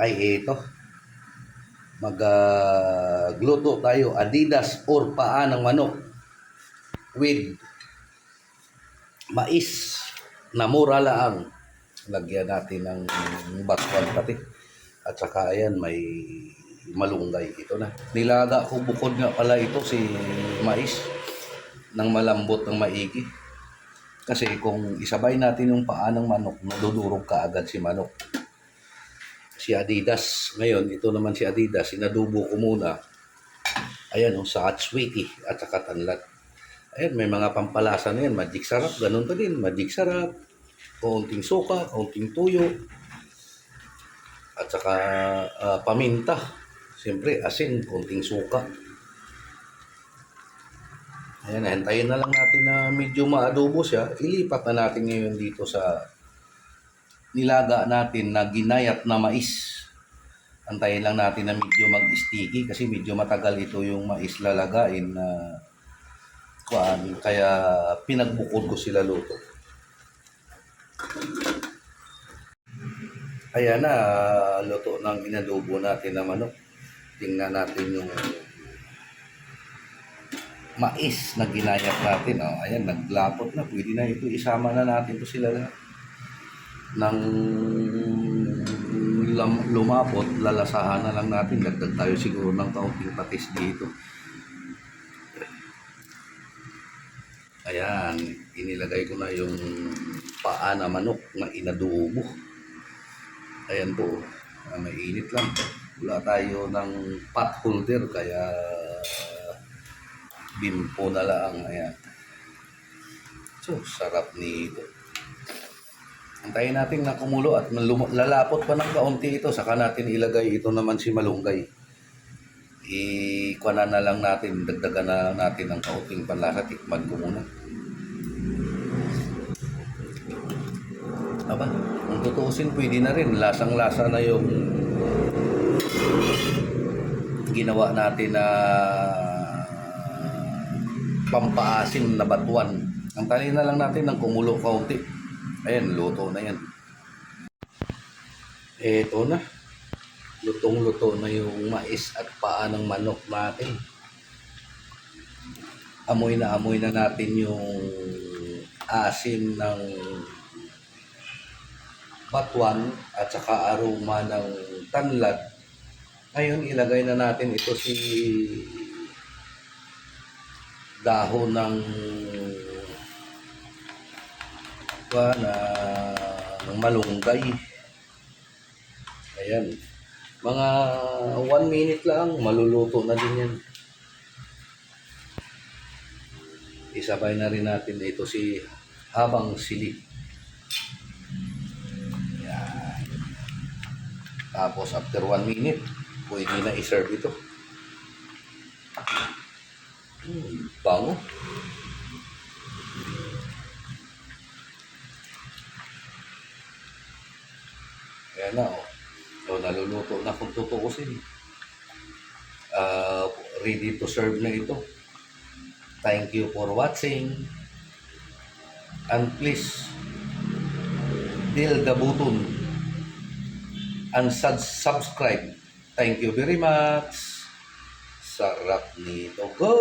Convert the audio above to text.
ay ito. Magluto tayo Adidas or paa ng manok with mais na mura lang. Lagyan natin ng baswan pati. At saka ayan, may malunggay. Ito na. Nilaga ko bukod nga pala ito si mais ng malambot ng maigi. Kasi kung isabay natin yung paa ng manok, madudurog ka agad si manok. Si Adidas, ngayon, ito naman si Adidas, inadubo ko muna. Ayan, sa sweetie at saka tanlat. Ayan, may mga pampalasa na yan. Magic sarap, ganun pa din. Magic sarap, kaunting suka, kaunting tuyo, at saka paminta. Siyempre, asin, kaunting suka. Ayan, hintayin na lang natin na medyo maadobo siya. Ilipat na natin ngayon dito sa nilaga natin na ginayat na mais. Antayin lang natin na medyo mag-sticky kasi medyo matagal ito yung mais lalagain na kaya pinagbukod ko sila luto. Ayan na, luto ng inadobo natin na manok. Tingnan natin yung mais na ginayat natin. Oh, ayan, naglapot na. Pwede na ito. Isama na natin ito sila lahat. Nang lumapot, lalasahan na lang natin. Dagdag tayo siguro ng kaunting patis dito. Ayan, inilagay ko na yung paa na manok na inadubo. Ayan po, may init lang. Wala tayo ng pot holder kaya bimpo na lang. Ayan. So, sarap nito. Antayin natin na kumulo at lalapot pa ng kaunti ito. Saka natin ilagay ito naman si malunggay. Ikuha na lang natin, dagdagan na natin ng kaunting panlasa. Tikman ko muna. Aba, kung tutuusin, pwede na rin. Lasang-lasa na yung ginawa natin na pampaasim na batuan. Ang tali na lang natin ng kumulo kaunti. Ayan, luto na yan. Eto na. Lutong-luto na yung mais at paa ng manok natin. Amoy na natin yung asim ng batuan at saka aroma ng tanlad. Ngayon, ilagay na natin ito si dahon ng malunggay. Ayan. Mga 1 minute lang, maluluto na din yan. Isabay na rin natin ito si habang sili. Ayan. Tapos after 1 minute, pwede na i-serve ito. Bango. Ayan na, oh. So, naluluto na kung tutuusin. Ready to serve na ito. Thank you for watching. And please, hit the button and subscribe. Thank you very much. Sarap nito. Go!